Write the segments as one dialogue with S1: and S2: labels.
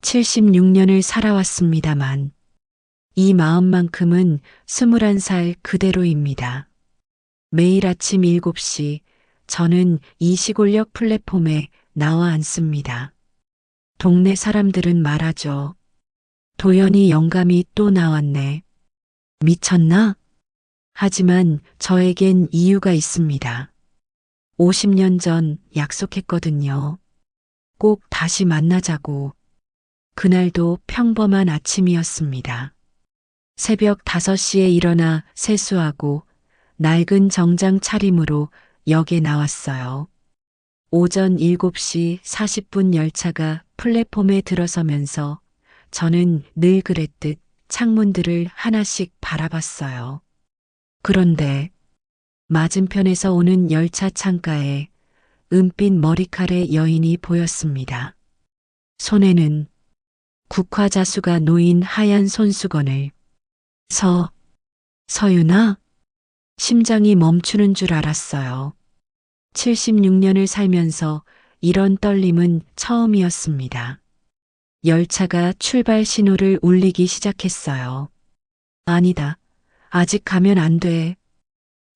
S1: 76년을 살아왔습니다만 이 마음만큼은 21살 그대로입니다. 매일 아침 7시 저는 이 시골역 플랫폼에 나와 앉습니다. 동네 사람들은 말하죠. 도연이 영감이 또 나왔네. 미쳤나? 하지만 저에겐 이유가 있습니다. 50년 전 약속했거든요. 꼭 다시 만나자고. 그날도 평범한 아침이었습니다. 새벽 5시에 일어나 세수하고 낡은 정장 차림으로 역에 나왔어요. 오전 7시 40분 열차가 플랫폼에 들어서면서 저는 늘 그랬듯 창문들을 하나씩 바라봤어요. 그런데 맞은편에서 오는 열차 창가에 은빛 머리칼의 여인이 보였습니다. 손에는 국화자수가 놓인 하얀 손수건을. 서윤아? 심장이 멈추는 줄 알았어요. 76년을 살면서 이런 떨림은 처음이었습니다. 열차가 출발 신호를 울리기 시작했어요. 아니다. 아직 가면 안 돼.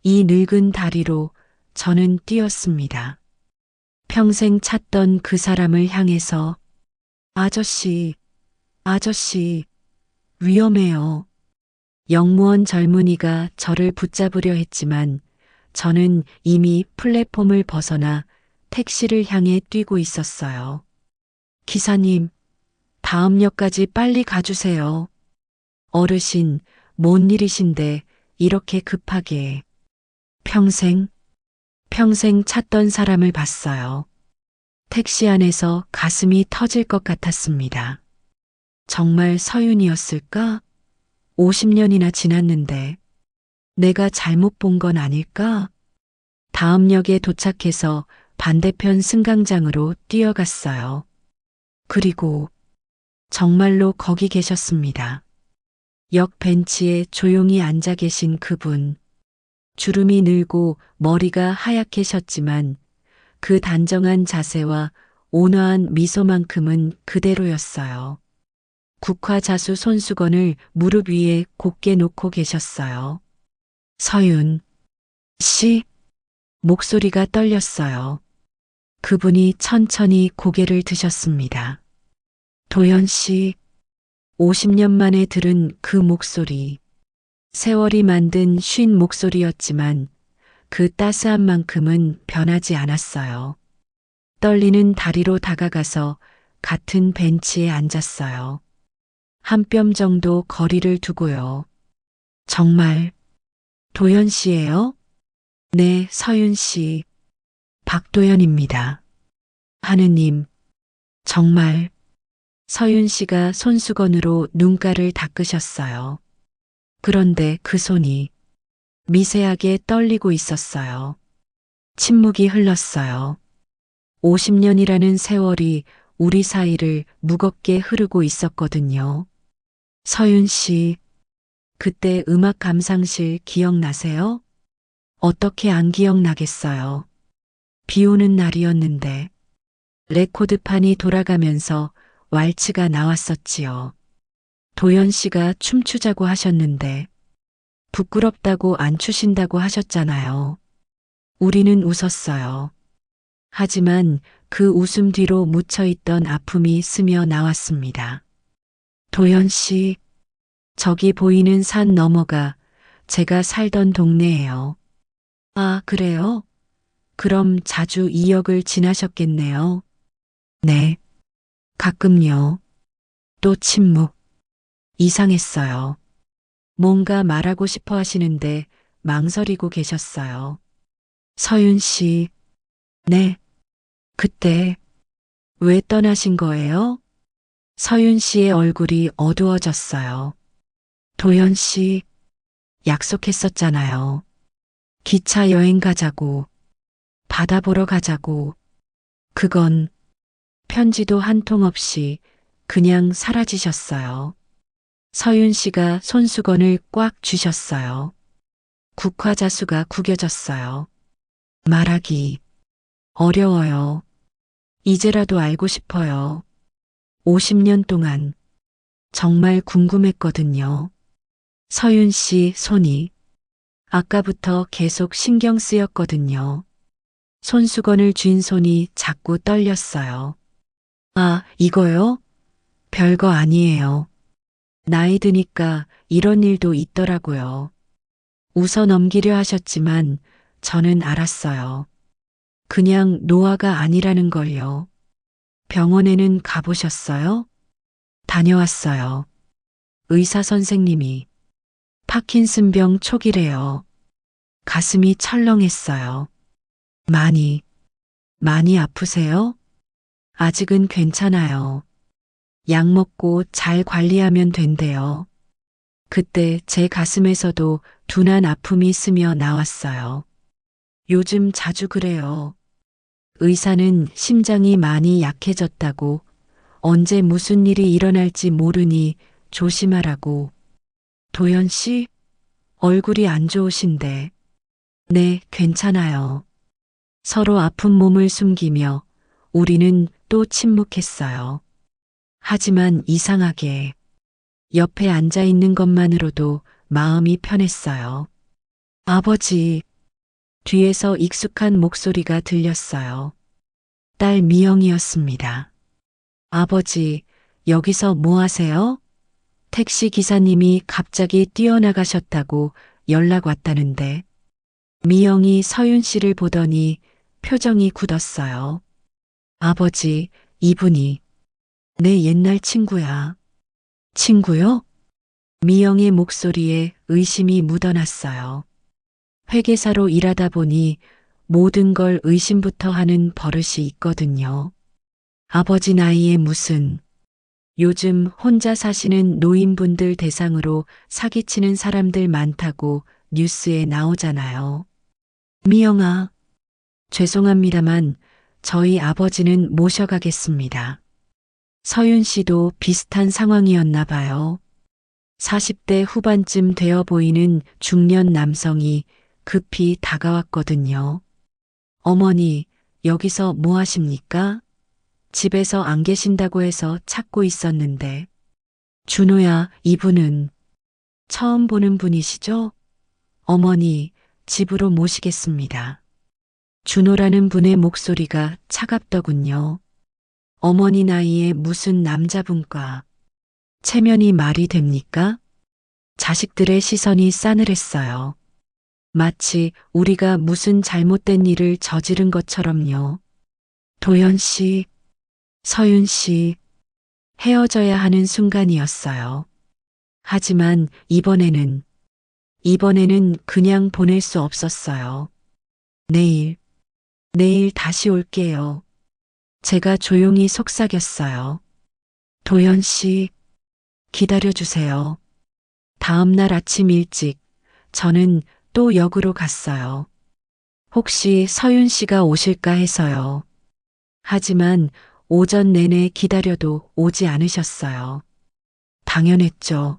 S1: 이 늙은 다리로 저는 뛰었습니다. 평생 찾던 그 사람을 향해서 아저씨, 아저씨, 위험해요. 영무원 젊은이가 저를 붙잡으려 했지만 저는 이미 플랫폼을 벗어나 택시를 향해 뛰고 있었어요. 기사님, 다음 역까지 빨리 가주세요. 어르신, 뭔 일이신데 이렇게 급하게. 평생 찾던 사람을 봤어요. 택시 안에서 가슴이 터질 것 같았습니다. 정말 서윤이었을까? 50년이나 지났는데 내가 잘못 본 건 아닐까? 다음 역에 도착해서 반대편 승강장으로 뛰어갔어요. 그리고 정말로 거기 계셨습니다. 역 벤치에 조용히 앉아 계신 그분. 주름이 늘고 머리가 하얗게 셨지만 그 단정한 자세와 온화한 미소만큼은 그대로였어요. 국화자수 손수건을 무릎 위에 곧게 놓고 계셨어요. 서윤 씨? 목소리가 떨렸어요. 그분이 천천히 고개를 드셨습니다. 도연 씨, 50년 만에 들은 그 목소리. 세월이 만든 쉰 목소리였지만 그 따스한 만큼은 변하지 않았어요. 떨리는 다리로 다가가서 같은 벤치에 앉았어요. 한 뼘 정도 거리를 두고요. 정말 도연 씨예요? 네, 서윤 씨. 박도연입니다. 하느님, 정말. 서윤 씨가 손수건으로 눈가를 닦으셨어요. 그런데 그 손이 미세하게 떨리고 있었어요. 침묵이 흘렀어요. 50년이라는 세월이 우리 사이를 무겁게 흐르고 있었거든요. 서윤 씨, 그때 음악 감상실 기억나세요? 어떻게 안 기억나겠어요. 비 오는 날이었는데 레코드판이 돌아가면서 왈츠가 나왔었지요. 도연 씨가 춤추자고 하셨는데 부끄럽다고 안 추신다고 하셨잖아요. 우리는 웃었어요. 하지만 그 웃음 뒤로 묻혀있던 아픔이 스며 나왔습니다. 도연 씨, 저기 보이는 산 너머가 제가 살던 동네예요. 아, 그래요? 그럼 자주 이 역을 지나셨겠네요. 네, 가끔요. 또 침묵. 이상했어요. 뭔가 말하고 싶어 하시는데 망설이고 계셨어요. 서윤 씨, 네, 그때 왜 떠나신 거예요? 서윤 씨의 얼굴이 어두워졌어요. 도연 씨, 약속했었잖아요. 기차 여행 가자고, 바다 보러 가자고. 그건 편지도 한 통 없이 그냥 사라지셨어요. 서윤 씨가 손수건을 꽉 쥐셨어요. 국화자수가 구겨졌어요. 말하기 어려워요. 이제라도 알고 싶어요. 50년 동안 정말 궁금했거든요. 서윤 씨 손이 아까부터 계속 신경 쓰였거든요. 손수건을 쥔 손이 자꾸 떨렸어요. 아, 이거요? 별거 아니에요. 나이 드니까 이런 일도 있더라고요. 웃어 넘기려 하셨지만 저는 알았어요. 그냥 노화가 아니라는 걸요. 병원에는 가보셨어요? 다녀왔어요. 의사 선생님이 파킨슨병 초기래요. 가슴이 철렁했어요. 많이 아프세요? 아직은 괜찮아요. 약 먹고 잘 관리하면 된대요. 그때 제 가슴에서도 둔한 아픔이 스며 나왔어요. 요즘 자주 그래요. 의사는 심장이 많이 약해졌다고, 언제 무슨 일이 일어날지 모르니 조심하라고. 도연 씨, 얼굴이 안 좋으신데. 네, 괜찮아요. 서로 아픈 몸을 숨기며 우리는 또 침묵했어요. 하지만 이상하게 옆에 앉아 있는 것만으로도 마음이 편했어요. 아버지, 뒤에서 익숙한 목소리가 들렸어요. 딸 미영이었습니다. 아버지, 여기서 뭐 하세요? 택시 기사님이 갑자기 뛰어나가셨다고 연락 왔다는데. 미영이 서윤 씨를 보더니 표정이 굳었어요. 아버지, 이분이 내 옛날 친구야. 친구요? 미영의 목소리에 의심이 묻어났어요. 회계사로 일하다 보니 모든 걸 의심부터 하는 버릇이 있거든요. 아버지 나이에 무슨, 요즘 혼자 사시는 노인분들 대상으로 사기치는 사람들 많다고 뉴스에 나오잖아요. 미영아, 죄송합니다만 저희 아버지는 모셔가겠습니다. 서윤 씨도 비슷한 상황이었나 봐요. 40대 후반쯤 되어 보이는 중년 남성이 급히 다가왔거든요. 어머니, 여기서 뭐 하십니까? 집에서 안 계신다고 해서 찾고 있었는데. 준호야, 이분은 처음 보는 분이시죠? 어머니, 집으로 모시겠습니다. 준호라는 분의 목소리가 차갑더군요. 어머니 나이에 무슨 남자분과 체면이 말이 됩니까? 자식들의 시선이 싸늘했어요. 마치 우리가 무슨 잘못된 일을 저지른 것처럼요. 도연 씨, 서윤 씨, 헤어져야 하는 순간이었어요. 하지만 이번에는 그냥 보낼 수 없었어요. 내일 다시 올게요. 제가 조용히 속삭였어요. 도연 씨, 기다려주세요. 다음 날 아침 일찍 저는 또 역으로 갔어요. 혹시 서윤 씨가 오실까 해서요. 하지만 오전 내내 기다려도 오지 않으셨어요. 당연했죠.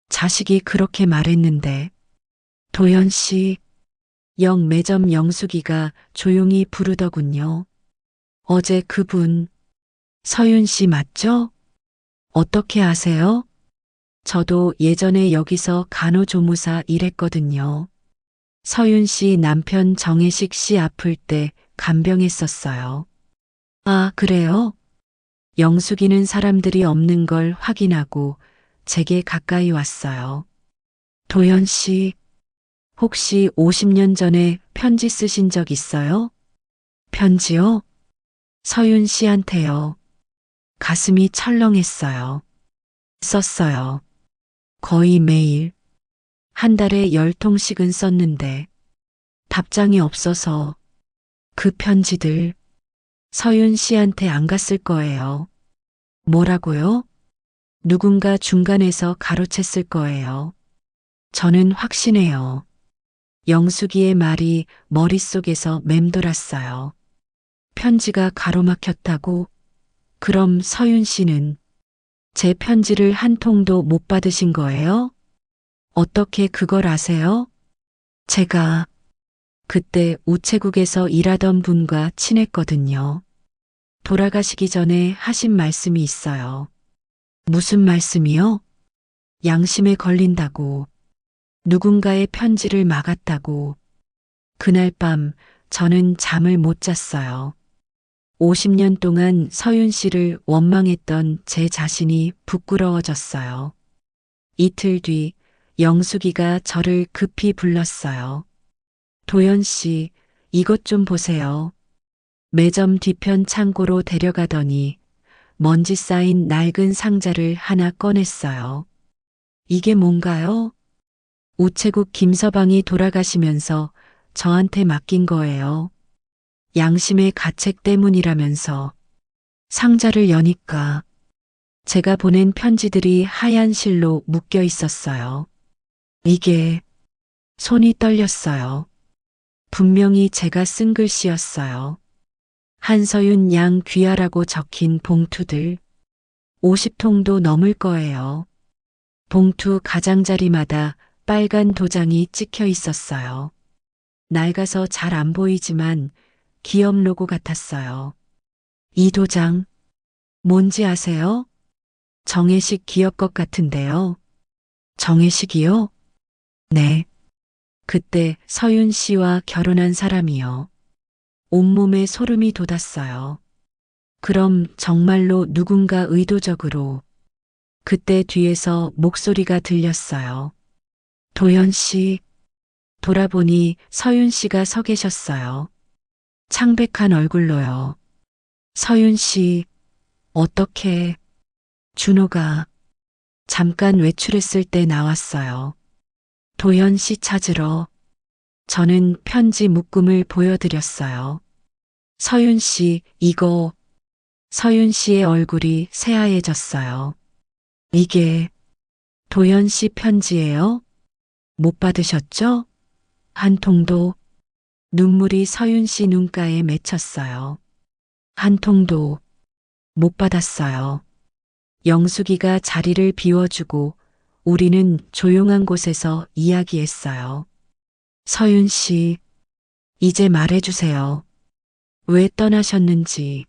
S1: 자식이 그렇게 말했는데. 도연 씨, 매점 영숙이가 조용히 부르더군요. 어제 그분, 서윤 씨 맞죠? 어떻게 아세요? 저도 예전에 여기서 간호조무사 일했거든요. 서윤 씨 남편 정혜식 씨 아플 때 간병했었어요. 아, 그래요? 영숙이는 사람들이 없는 걸 확인하고 제게 가까이 왔어요. 도연 씨, 혹시 50년 전에 편지 쓰신 적 있어요? 편지요? 서윤 씨한테요. 가슴이 철렁했어요. 썼어요. 거의 매일. 한 달에 10통씩은 썼는데 답장이 없어서 그 편지들 서윤 씨한테 안 갔을 거예요. 뭐라고요? 누군가 중간에서 가로챘을 거예요. 저는 확신해요. 영숙이의 말이 머릿속에서 맴돌았어요. 편지가 가로막혔다고? 그럼 서윤 씨는 제 편지를 한 통도 못 받으신 거예요? 어떻게 그걸 아세요? 제가 그때 우체국에서 일하던 분과 친했거든요. 돌아가시기 전에 하신 말씀이 있어요. 무슨 말씀이요? 양심에 걸린다고. 누군가의 편지를 막았다고. 그날 밤 저는 잠을 못 잤어요. 50년 동안 서윤 씨를 원망했던 제 자신이 부끄러워졌어요. 이틀 뒤 영숙이가 저를 급히 불렀어요. 도연 씨, 이것 좀 보세요. 매점 뒤편 창고로 데려가더니 먼지 쌓인 낡은 상자를 하나 꺼냈어요. 이게 뭔가요? 우체국 김서방이 돌아가시면서 저한테 맡긴 거예요. 양심의 가책 때문이라면서. 상자를 여니까 제가 보낸 편지들이 하얀 실로 묶여 있었어요. 이게 손이 떨렸어요. 분명히 제가 쓴 글씨였어요. 한서윤 양 귀하라고 적힌 봉투들 50통도 넘을 거예요. 봉투 가장자리마다 빨간 도장이 찍혀 있었어요. 낡아서 잘 안 보이지만 기업 로고 같았어요. 이 도장 뭔지 아세요? 정혜식 기업 것 같은데요. 정혜식이요? 네. 그때 서윤 씨와 결혼한 사람이요. 온몸에 소름이 돋았어요. 그럼 정말로 누군가 의도적으로. 그때 뒤에서 목소리가 들렸어요. 도연 씨. 돌아보니 서윤 씨가 서 계셨어요. 창백한 얼굴로요. 서윤 씨, 어떻게, 준호가 잠깐 외출했을 때 나왔어요. 도연 씨 찾으러. 저는 편지 묶음을 보여드렸어요. 서윤 씨, 이거. 서윤 씨의 얼굴이 새하얘졌어요. 이게 도연 씨 편지예요? 못 받으셨죠? 한 통도. 눈물이 서윤 씨 눈가에 맺혔어요. 한 통도 못 받았어요. 영숙이가 자리를 비워주고 우리는 조용한 곳에서 이야기했어요. 서윤 씨, 이제 말해주세요. 왜 떠나셨는지.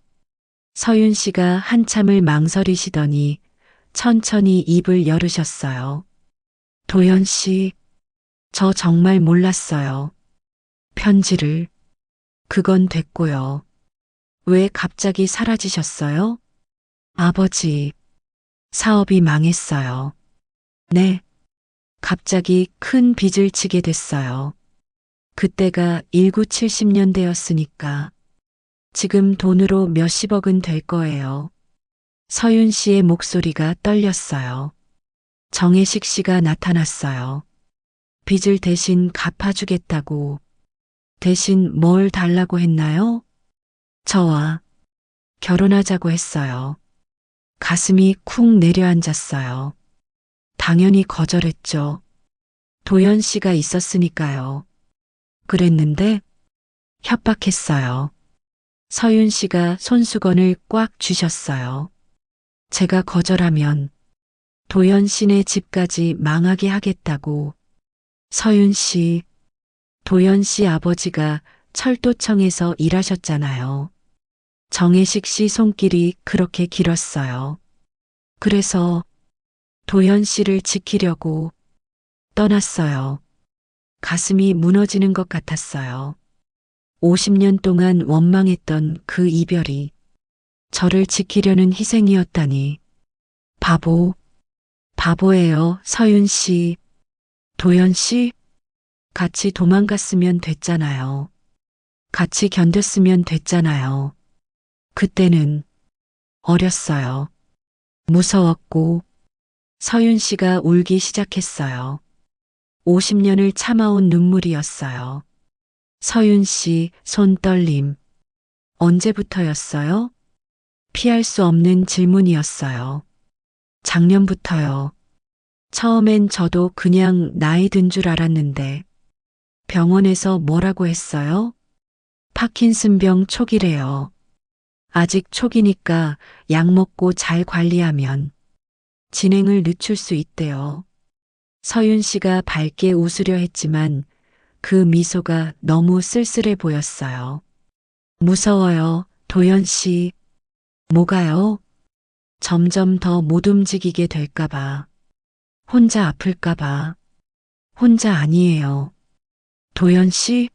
S1: 서윤 씨가 한참을 망설이시더니 천천히 입을 열으셨어요. 도연 씨, 저 정말 몰랐어요. 편지를. 그건 됐고요. 왜 갑자기 사라지셨어요? 아버지, 사업이 망했어요. 네. 갑자기 큰 빚을 지게 됐어요. 그때가 1970년대였으니까 지금 돈으로 몇십억은 될 거예요. 서윤 씨의 목소리가 떨렸어요. 정혜식 씨가 나타났어요. 빚을 대신 갚아주겠다고. 대신 뭘 달라고 했나요? 저와 결혼하자고 했어요. 가슴이 쿵 내려앉았어요. 당연히 거절했죠. 도연 씨가 있었으니까요. 그랬는데 협박했어요. 서윤 씨가 손수건을 꽉 쥐셨어요. 제가 거절하면 도연 씨네 집까지 망하게 하겠다고. 서윤 씨, 도연 씨 아버지가 철도청에서 일하셨잖아요. 정혜식 씨 손길이 그렇게 길었어요. 그래서 도연 씨를 지키려고 떠났어요. 가슴이 무너지는 것 같았어요. 50년 동안 원망했던 그 이별이 저를 지키려는 희생이었다니. 바보, 바보예요, 서윤 씨. 도연 씨? 같이 도망갔으면 됐잖아요. 같이 견뎠으면 됐잖아요. 그때는 어렸어요. 무서웠고. 서윤 씨가 울기 시작했어요. 50년을 참아온 눈물이었어요. 서윤 씨 손 떨림. 언제부터였어요? 피할 수 없는 질문이었어요. 작년부터요. 처음엔 저도 그냥 나이 든 줄 알았는데 병원에서 뭐라고 했어요? 파킨슨병 초기래요. 아직 초기니까 약 먹고 잘 관리하면 진행을 늦출 수 있대요. 서윤 씨가 밝게 웃으려 했지만 그 미소가 너무 쓸쓸해 보였어요. 무서워요, 도연 씨. 뭐가요? 점점 더 못 움직이게 될까봐. 혼자 아플까봐. 혼자 아니에요. 도연 씨?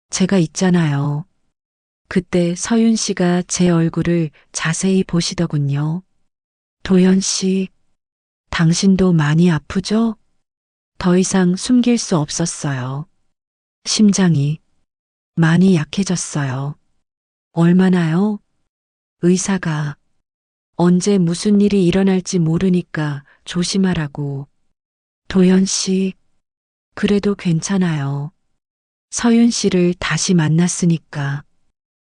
S1: 제가 있잖아요. 그때 서윤 씨가 제 얼굴을 자세히 보시더군요. 도연 씨, 당신도 많이 아프죠? 더 이상 숨길 수 없었어요. 심장이 많이 약해졌어요. 얼마나요? 의사가 언제 무슨 일이 일어날지 모르니까 조심하라고. 도연 씨, 그래도 괜찮아요. 서윤 씨를 다시 만났으니까.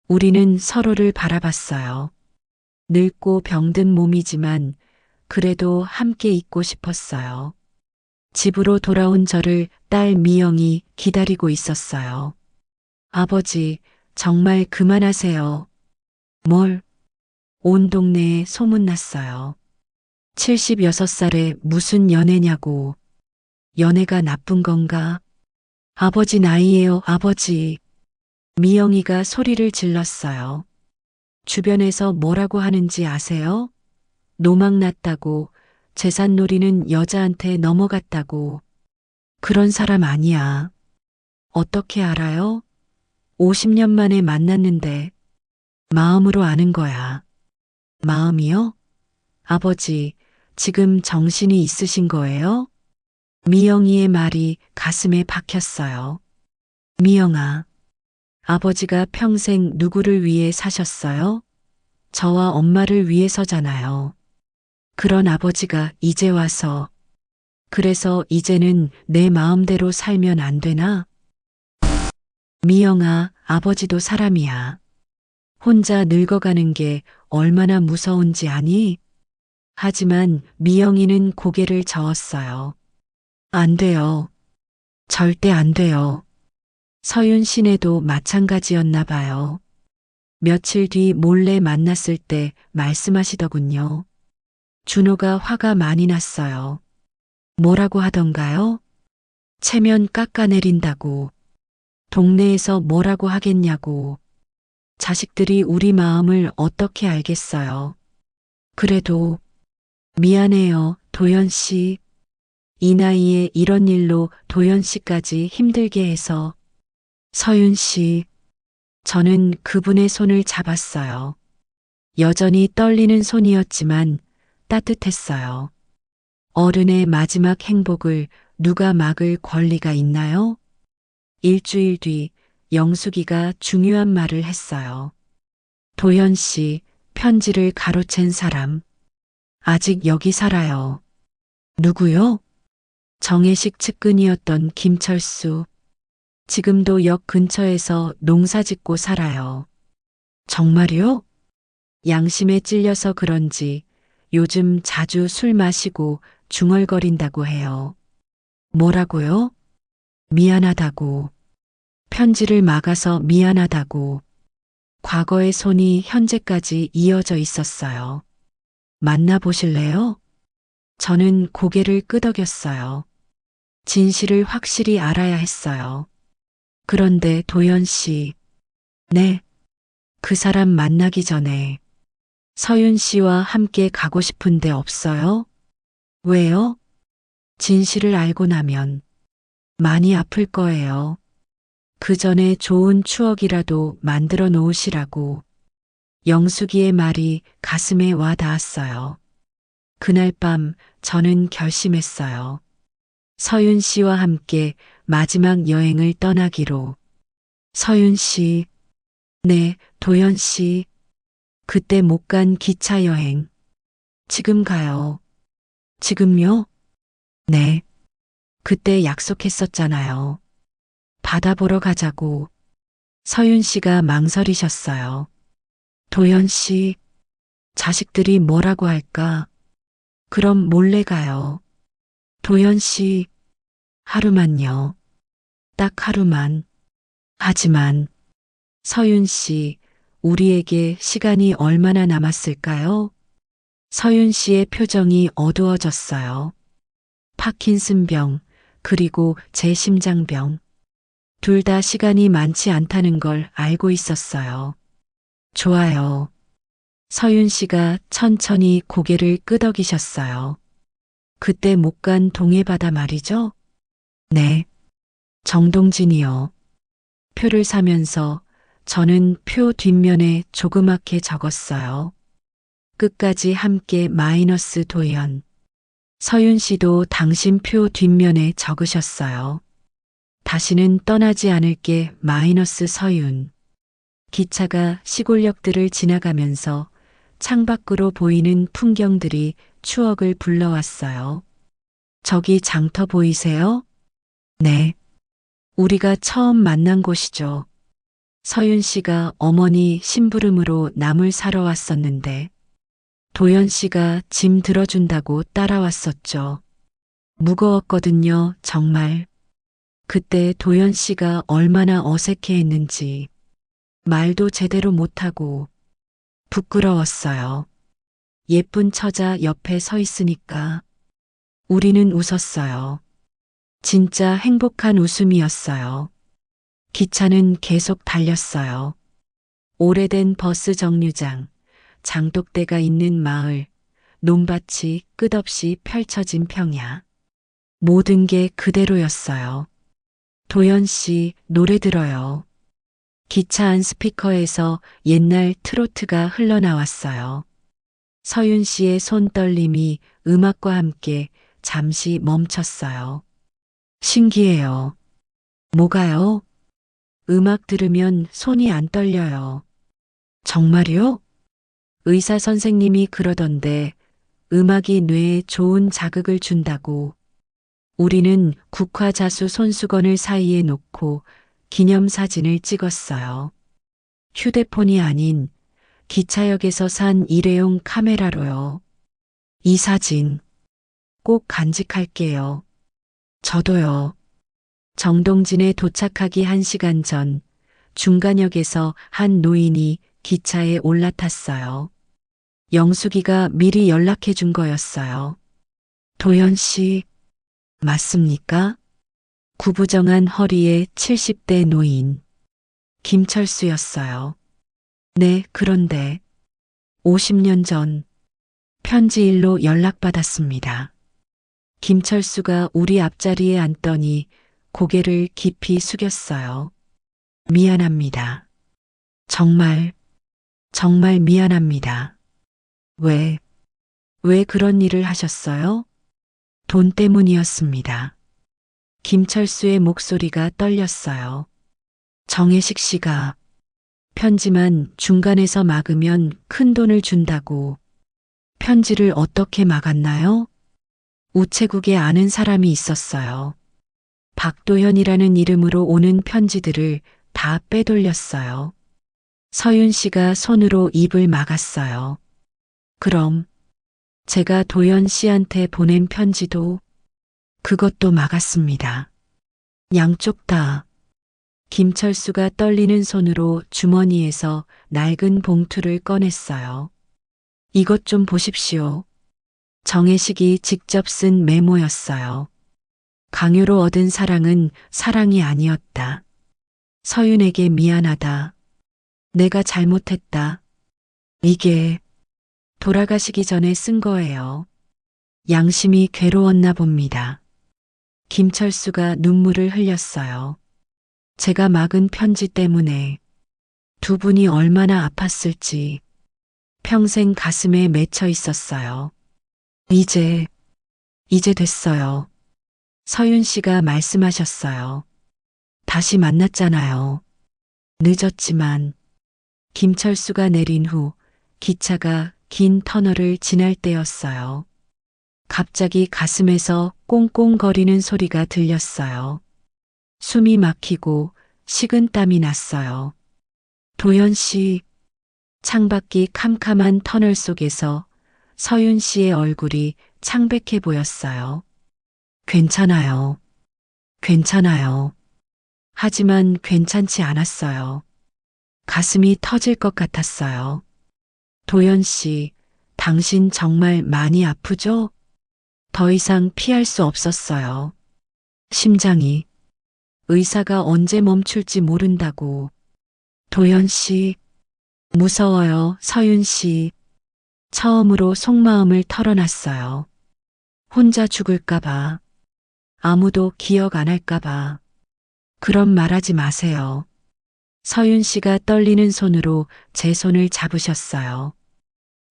S1: 우리는 서로를 바라봤어요. 늙고 병든 몸이지만 그래도 함께 있고 싶었어요. 집으로 돌아온 저를 딸 미영이 기다리고 있었어요. 아버지, 정말 그만하세요. 뭘? 온 동네에 소문났어요. 76살에 무슨 연애냐고. 연애가 나쁜 건가? 아버지 나이에요, 아버지. 미영이가 소리를 질렀어요. 주변에서 뭐라고 하는지 아세요? 노망 났다고, 재산 노리는 여자한테 넘어갔다고. 그런 사람 아니야. 어떻게 알아요? 50년 만에 만났는데 마음으로 아는 거야. 마음이요? 아버지, 지금 정신이 있으신 거예요? 미영이의 말이 가슴에 박혔어요. 미영아, 아버지가 평생 누구를 위해 사셨어요? 저와 엄마를 위해서잖아요. 그런 아버지가 이제 와서, 그래서 이제는 내 마음대로 살면 안 되나? 미영아, 아버지도 사람이야. 혼자 늙어가는 게 얼마나 무서운지 아니? 하지만 미영이는 고개를 저었어요. 안 돼요. 절대 안 돼요. 서윤 씨네도 마찬가지였나 봐요. 며칠 뒤 몰래 만났을 때 말씀하시더군요. 준호가 화가 많이 났어요. 뭐라고 하던가요? 체면 깎아내린다고. 동네에서 뭐라고 하겠냐고. 자식들이 우리 마음을 어떻게 알겠어요. 그래도 미안해요, 도연 씨. 이 나이에 이런 일로 도연 씨까지 힘들게 해서. 서윤 씨, 저는 그분의 손을 잡았어요. 여전히 떨리는 손이었지만 따뜻했어요. 어른의 마지막 행복을 누가 막을 권리가 있나요? 일주일 뒤 영숙이가 중요한 말을 했어요. 도연 씨, 편지를 가로챈 사람. 아직 여기 살아요. 누구요? 정혜식 측근이었던 김철수. 지금도 역 근처에서 농사 짓고 살아요. 정말요? 양심에 찔려서 그런지 요즘 자주 술 마시고 중얼거린다고 해요. 뭐라고요? 미안하다고. 편지를 막아서 미안하다고. 과거의 손이 현재까지 이어져 있었어요. 만나보실래요? 저는 고개를 끄덕였어요. 진실을 확실히 알아야 했어요. 그런데 도연 씨, 네, 그 사람 만나기 전에 서윤 씨와 함께 가고 싶은데 없어요? 왜요? 진실을 알고 나면 많이 아플 거예요. 그 전에 좋은 추억이라도 만들어 놓으시라고. 영숙이의 말이 가슴에 와 닿았어요. 그날 밤 저는 결심했어요. 서윤 씨와 함께 마지막 여행을 떠나기로. 서윤 씨, 네, 도연 씨. 그때 못 간 기차 여행. 지금 가요. 지금요? 네. 그때 약속했었잖아요. 바다 보러 가자고. 서윤 씨가 망설이셨어요. 도연 씨, 자식들이 뭐라고 할까? 그럼 몰래 가요. 도연 씨, 하루만요. 딱 하루만. 하지만, 서윤 씨, 우리에게 시간이 얼마나 남았을까요? 서윤 씨의 표정이 어두워졌어요. 파킨슨병, 그리고 제 심장병. 둘 다 시간이 많지 않다는 걸 알고 있었어요. 좋아요. 서윤 씨가 천천히 고개를 끄덕이셨어요. 그때 못 간 동해바다 말이죠? 네. 정동진이요. 표를 사면서 저는 표 뒷면에 조그맣게 적었어요. 끝까지 함께 마이너스 도연. 서윤 씨도 당신 표 뒷면에 적으셨어요. 다시는 떠나지 않을게 마이너스 서윤. 기차가 시골역들을 지나가면서 창밖으로 보이는 풍경들이 추억을 불러왔어요. 저기 장터 보이세요? 네. 우리가 처음 만난 곳이죠. 서윤 씨가 어머니 심부름으로 나물 사러 왔었는데 도연 씨가 짐 들어준다고 따라왔었죠. 무거웠거든요, 정말. 그때 도연 씨가 얼마나 어색해 했는지 말도 제대로 못하고 부끄러웠어요. 예쁜 처자 옆에 서 있으니까 우리는 웃었어요. 진짜 행복한 웃음이었어요. 기차는 계속 달렸어요. 오래된 버스 정류장, 장독대가 있는 마을, 논밭이 끝없이 펼쳐진 평야. 모든 게 그대로였어요. 도연 씨 노래 들어요. 기차 안 스피커에서 옛날 트로트가 흘러나왔어요. 서윤 씨의 손떨림이 음악과 함께 잠시 멈췄어요. 신기해요. 뭐가요? 음악 들으면 손이 안 떨려요. 정말요? 의사 선생님이 그러던데 음악이 뇌에 좋은 자극을 준다고. 우리는 국화자수 손수건을 사이에 놓고 기념사진을 찍었어요. 휴대폰이 아닌 기차역에서 산 일회용 카메라로요. 이 사진 꼭 간직할게요. 저도요. 정동진에 도착하기 1시간 전 중간역에서 한 노인이 기차에 올라탔어요. 영숙이가 미리 연락해 준 거였어요. 도연 씨, 맞습니까? 구부정한 허리에 70대 노인. 김철수였어요. 네, 그런데 50년 전 편지일로 연락받았습니다. 김철수가 우리 앞자리에 앉더니 고개를 깊이 숙였어요. 미안합니다. 정말, 정말 미안합니다. 왜, 왜 그런 일을 하셨어요? 돈 때문이었습니다. 김철수의 목소리가 떨렸어요. 정혜식 씨가 편지만 중간에서 막으면 큰 돈을 준다고. 편지를 어떻게 막았나요? 우체국에 아는 사람이 있었어요. 박도현이라는 이름으로 오는 편지들을 다 빼돌렸어요. 서윤 씨가 손으로 입을 막았어요. 그럼 제가 도연 씨한테 보낸 편지도 그것도 막았습니다. 양쪽 다. 김철수가 떨리는 손으로 주머니에서 낡은 봉투를 꺼냈어요. 이것 좀 보십시오. 정혜식이 직접 쓴 메모였어요. 강요로 얻은 사랑은 사랑이 아니었다. 서윤에게 미안하다. 내가 잘못했다. 이게 돌아가시기 전에 쓴 거예요. 양심이 괴로웠나 봅니다. 김철수가 눈물을 흘렸어요. 제가 막은 편지 때문에 두 분이 얼마나 아팠을지 평생 가슴에 맺혀 있었어요. 이제 됐어요. 서윤 씨가 말씀하셨어요. 다시 만났잖아요. 늦었지만 김철수가 내린 후 기차가 긴 터널을 지날 때였어요. 갑자기 가슴에서 꽁꽁거리는 소리가 들렸어요. 숨이 막히고 식은땀이 났어요. 도연 씨, 창밖이 캄캄한 터널 속에서 서윤 씨의 얼굴이 창백해 보였어요. 괜찮아요. 괜찮아요. 하지만 괜찮지 않았어요. 가슴이 터질 것 같았어요. 도연 씨, 당신 정말 많이 아프죠? 더 이상 피할 수 없었어요. 심장이. 의사가 언제 멈출지 모른다고. 도연 씨, 무서워요, 서윤 씨. 처음으로 속마음을 털어놨어요. 혼자 죽을까봐, 아무도 기억 안 할까봐. 그런 말하지 마세요. 서윤 씨가 떨리는 손으로 제 손을 잡으셨어요.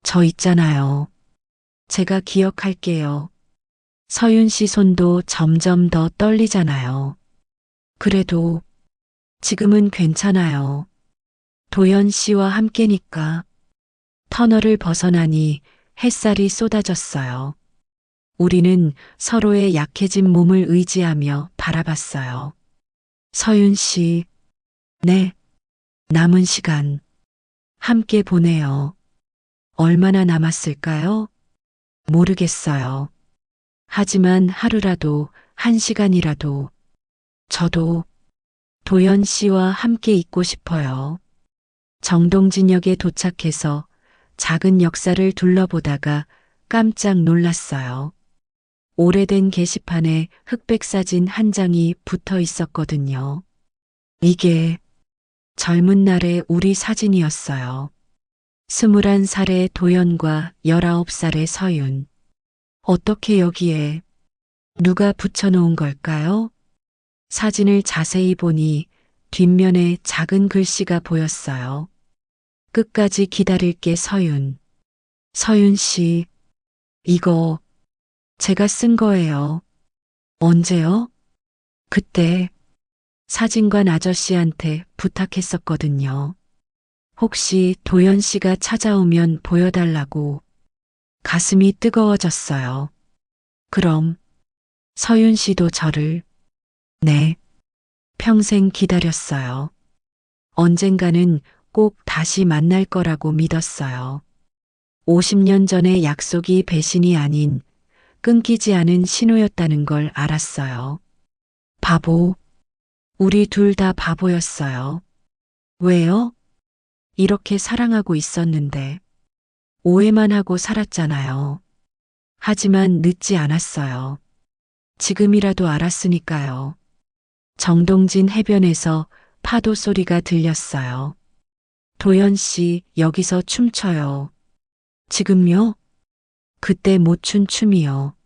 S1: 저 있잖아요. 제가 기억할게요. 서윤 씨 손도 점점 더 떨리잖아요. 그래도 지금은 괜찮아요. 도연 씨와 함께니까. 터널을 벗어나니 햇살이 쏟아졌어요. 우리는 서로의 약해진 몸을 의지하며 바라봤어요. 서윤 씨, 네, 남은 시간 함께 보내요. 얼마나 남았을까요? 모르겠어요. 하지만 하루라도, 한 시간이라도, 저도 도연 씨와 함께 있고 싶어요. 정동진역에 도착해서 작은 역사를 둘러보다가 깜짝 놀랐어요. 오래된 게시판에 흑백 사진 한 장이 붙어 있었거든요. 이게 젊은 날의 우리 사진이었어요. 21살의 도연과 19살의 서윤. 어떻게 여기에 누가 붙여놓은 걸까요? 사진을 자세히 보니 뒷면에 작은 글씨가 보였어요. 끝까지 기다릴게 서윤. 서윤 씨, 이거 제가 쓴 거예요. 언제요? 그때 사진관 아저씨한테 부탁했었거든요. 혹시 도연 씨가 찾아오면 보여달라고. 가슴이 뜨거워졌어요. 그럼 서윤 씨도 저를, 네, 평생 기다렸어요. 언젠가는 꼭 다시 만날 거라고 믿었어요. 50년 전의 약속이 배신이 아닌 끊기지 않은 신호였다는 걸 알았어요. 바보. 우리 둘 다 바보였어요. 왜요? 이렇게 사랑하고 있었는데 오해만 하고 살았잖아요. 하지만 늦지 않았어요. 지금이라도 알았으니까요. 정동진 해변에서 파도 소리가 들렸어요. 도연 씨, 여기서 춤춰요. 지금요? 그때 못 춘 춤이요.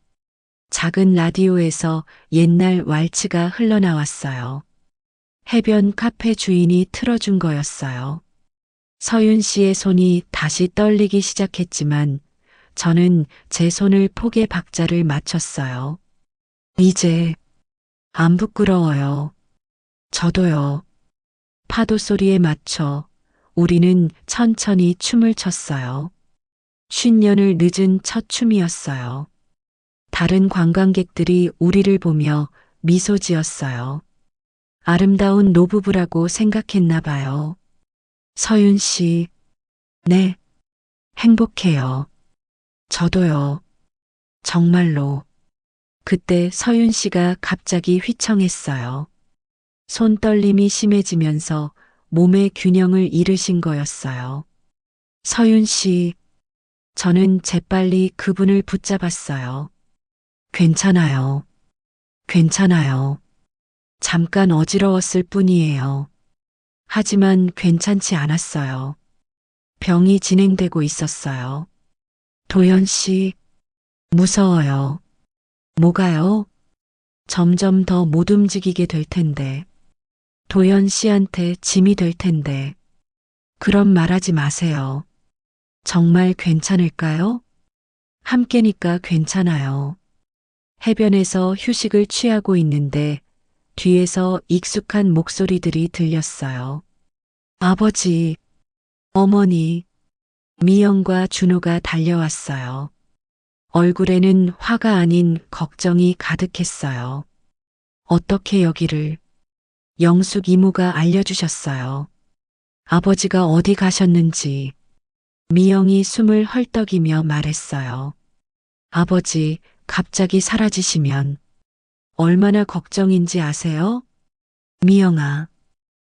S1: 작은 라디오에서 옛날 왈츠가 흘러나왔어요. 해변 카페 주인이 틀어준 거였어요. 서윤 씨의 손이 다시 떨리기 시작했지만 저는 제 손을 폭의 박자를 맞췄어요. 이제 안 부끄러워요. 저도요. 파도 소리에 맞춰 우리는 천천히 춤을 췄어요. 50년을 늦은 첫 춤이었어요. 다른 관광객들이 우리를 보며 미소 지었어요. 아름다운 노부부라고 생각했나 봐요. 서윤 씨, 네, 행복해요. 저도요. 정말로. 그때 서윤 씨가 갑자기 휘청했어요. 손떨림이 심해지면서 몸의 균형을 잃으신 거였어요. 서윤 씨, 저는 재빨리 그분을 붙잡았어요. 괜찮아요. 괜찮아요. 잠깐 어지러웠을 뿐이에요. 하지만 괜찮지 않았어요. 병이 진행되고 있었어요. 도연 씨, 무서워요. 뭐가요? 점점 더 못 움직이게 될 텐데. 도연 씨한테 짐이 될 텐데. 그런 말하지 마세요. 정말 괜찮을까요? 함께니까 괜찮아요. 해변에서 휴식을 취하고 있는데 뒤에서 익숙한 목소리들이 들렸어요. 아버지, 어머니, 미영과 준호가 달려왔어요. 얼굴에는 화가 아닌 걱정이 가득했어요. 어떻게 여기를? 영숙 이모가 알려주셨어요. 아버지가 어디 가셨는지. 미영이 숨을 헐떡이며 말했어요. 아버지, 갑자기 사라지시면 얼마나 걱정인지 아세요? 미영아,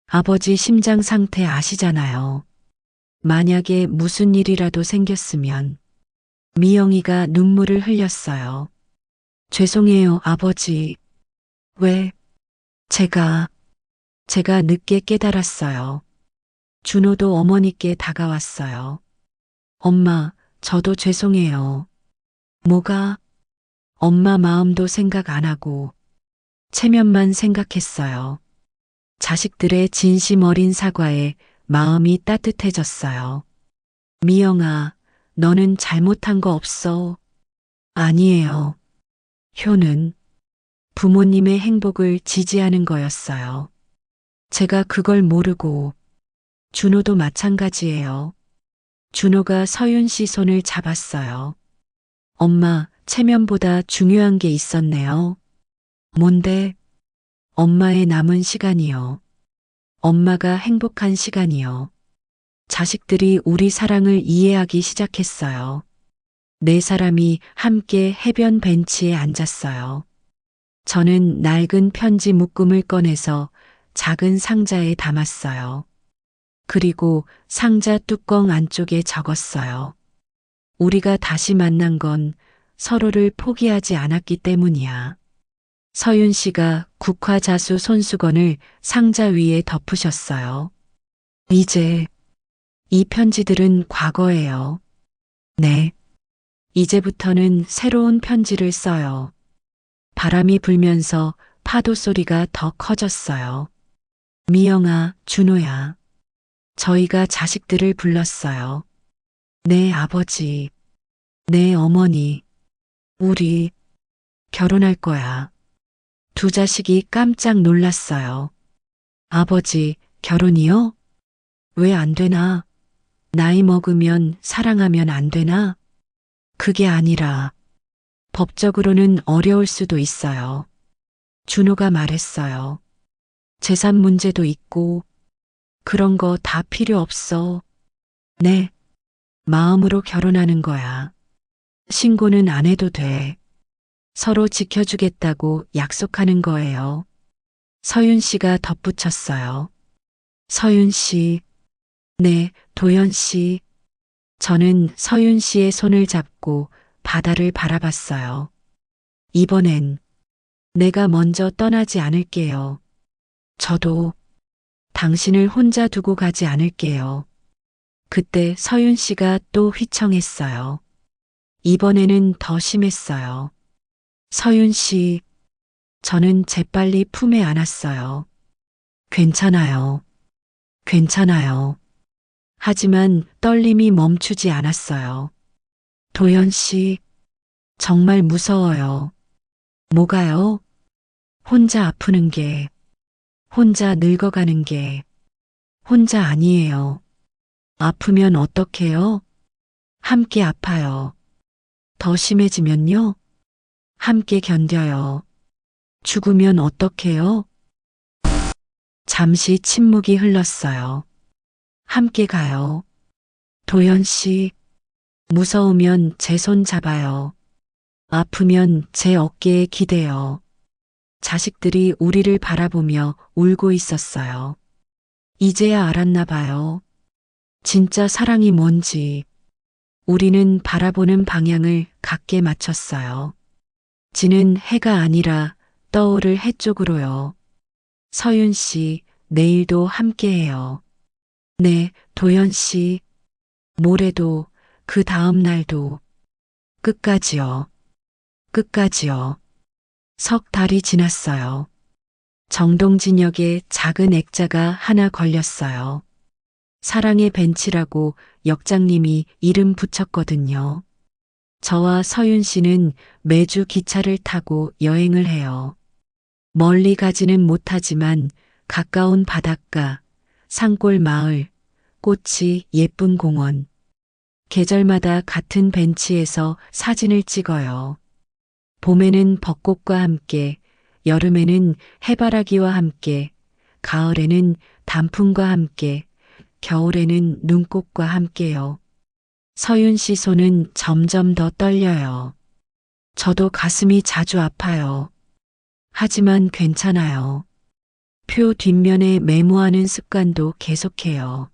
S1: 아버지 심장 상태 아시잖아요. 만약에 무슨 일이라도 생겼으면. 미영이가 눈물을 흘렸어요. 죄송해요, 아버지. 왜? 제가 늦게 깨달았어요. 준호도 어머니께 다가왔어요. 엄마, 저도 죄송해요. 뭐가? 엄마 마음도 생각 안 하고 체면만 생각했어요. 자식들의 진심 어린 사과에 마음이 따뜻해졌어요. 미영아, 너는 잘못한 거 없어. 아니에요. 효는 부모님의 행복을 지지하는 거였어요. 제가 그걸 모르고 준호도 마찬가지예요. 준호가 서윤 씨 손을 잡았어요. 엄마, 체면보다 중요한 게 있었네요. 뭔데? 엄마의 남은 시간이요. 엄마가 행복한 시간이요. 자식들이 우리 사랑을 이해하기 시작했어요. 네 사람이 함께 해변 벤치에 앉았어요. 저는 낡은 편지 묶음을 꺼내서 작은 상자에 담았어요. 그리고 상자 뚜껑 안쪽에 적었어요. 우리가 다시 만난 건 서로를 포기하지 않았기 때문이야. 서윤 씨가 국화자수 손수건을 상자 위에 덮으셨어요. 이제 이 편지들은 과거예요. 네. 이제부터는 새로운 편지를 써요. 바람이 불면서 파도 소리가 더 커졌어요. 미영아, 준호야. 저희가 자식들을 불렀어요. 내 아버지, 내 어머니, 우리 결혼할 거야. 두 자식이 깜짝 놀랐어요. 아버지, 결혼이요? 왜 안 되나? 나이 먹으면 사랑하면 안 되나? 그게 아니라 법적으로는 어려울 수도 있어요. 준호가 말했어요. 재산 문제도 있고 그런 거 다 필요 없어. 네, 마음으로 결혼하는 거야. 신고는 안 해도 돼. 서로 지켜주겠다고 약속하는 거예요. 서윤 씨가 덧붙였어요. 서윤 씨, 네, 도연 씨. 저는 서윤 씨의 손을 잡고 바다를 바라봤어요. 이번엔 내가 먼저 떠나지 않을게요. 저도 당신을 혼자 두고 가지 않을게요. 그때 서윤 씨가 또 휘청했어요. 이번에는 더 심했어요. 서윤 씨, 저는 재빨리 품에 안았어요. 괜찮아요. 괜찮아요. 하지만 떨림이 멈추지 않았어요. 도연 씨, 정말 무서워요. 뭐가요? 혼자 아프는 게, 혼자 늙어가는 게, 혼자 아니에요. 아프면 어떡해요? 함께 아파요. 더 심해지면요? 함께 견뎌요. 죽으면 어떡해요? 잠시 침묵이 흘렀어요. 함께 가요. 도연 씨, 무서우면 제 손 잡아요. 아프면 제 어깨에 기대요. 자식들이 우리를 바라보며 울고 있었어요. 이제야 알았나 봐요. 진짜 사랑이 뭔지. 우리는 바라보는 방향을 같게 맞췄어요. 지는 해가 아니라 떠오를 해 쪽으로요. 서윤 씨, 내일도 함께해요. 네, 도연 씨. 모레도, 그 다음 날도. 끝까지요. 끝까지요. 석 달이 지났어요. 정동진역에 작은 액자가 하나 걸렸어요. 사랑의 벤치라고 역장님이 이름 붙였거든요. 저와 서윤 씨는 매주 기차를 타고 여행을 해요. 멀리 가지는 못하지만 가까운 바닷가, 산골 마을, 꽃이 예쁜 공원. 계절마다 같은 벤치에서 사진을 찍어요. 봄에는 벚꽃과 함께, 여름에는 해바라기와 함께, 가을에는 단풍과 함께, 겨울에는 눈꽃과 함께요. 서윤 씨 손은 점점 더 떨려요. 저도 가슴이 자주 아파요. 하지만 괜찮아요. 표 뒷면에 메모하는 습관도 계속해요.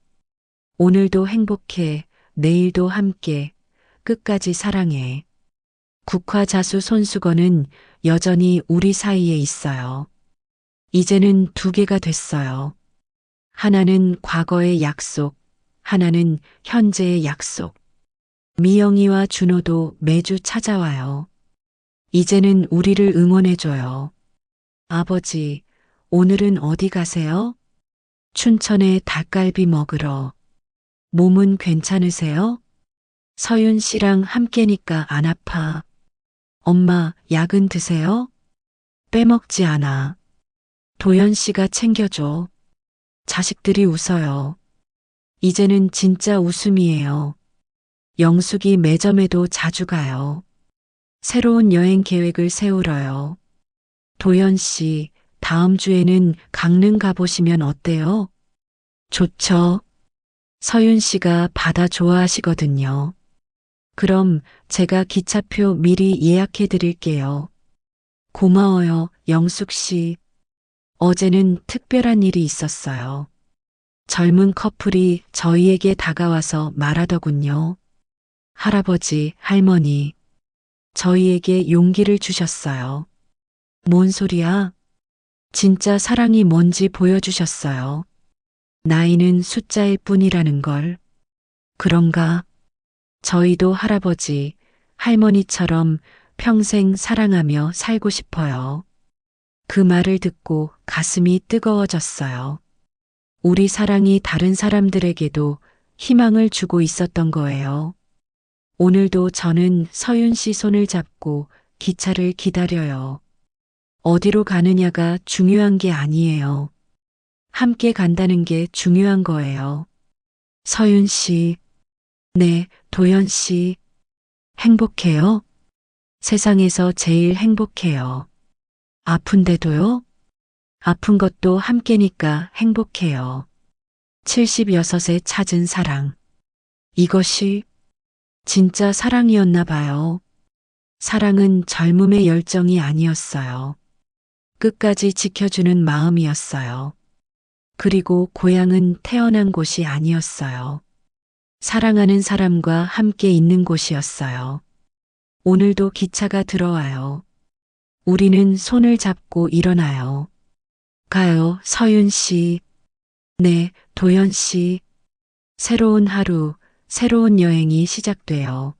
S1: 오늘도 행복해, 내일도 함께, 끝까지 사랑해. 국화자수 손수건은 여전히 우리 사이에 있어요. 이제는 두 개가 됐어요. 하나는 과거의 약속, 하나는 현재의 약속. 미영이와 준호도 매주 찾아와요. 이제는 우리를 응원해줘요. 아버지, 오늘은 어디 가세요? 춘천에 닭갈비 먹으러. 몸은 괜찮으세요? 서윤 씨랑 함께니까 안 아파. 엄마, 약은 드세요? 빼먹지 않아. 도연 씨가 챙겨줘. 자식들이 웃어요. 이제는 진짜 웃음이에요. 영숙이 매점에도 자주 가요. 새로운 여행 계획을 세우러요. 도연 씨, 다음 주에는 강릉 가보시면 어때요? 좋죠. 서윤 씨가 바다 좋아하시거든요. 그럼 제가 기차표 미리 예약해 드릴게요. 고마워요, 영숙 씨. 어제는 특별한 일이 있었어요. 젊은 커플이 저희에게 다가와서 말하더군요. 할아버지, 할머니, 저희에게 용기를 주셨어요. 뭔 소리야? 진짜 사랑이 뭔지 보여주셨어요. 나이는 숫자일 뿐이라는 걸. 그런가? 저희도 할아버지, 할머니처럼 평생 사랑하며 살고 싶어요. 그 말을 듣고 가슴이 뜨거워졌어요. 우리 사랑이 다른 사람들에게도 희망을 주고 있었던 거예요. 오늘도 저는 서윤 씨 손을 잡고 기차를 기다려요. 어디로 가느냐가 중요한 게 아니에요. 함께 간다는 게 중요한 거예요. 서윤 씨, 네, 도연 씨, 행복해요? 세상에서 제일 행복해요. 아픈데도요? 아픈 것도 함께니까 행복해요. 76에 찾은 사랑. 이것이 진짜 사랑이었나 봐요. 사랑은 젊음의 열정이 아니었어요. 끝까지 지켜주는 마음이었어요. 그리고 고향은 태어난 곳이 아니었어요. 사랑하는 사람과 함께 있는 곳이었어요. 오늘도 기차가 들어와요. 우리는 손을 잡고 일어나요. 가요, 서윤 씨. 네, 도연 씨. 새로운 하루, 새로운 여행이 시작돼요.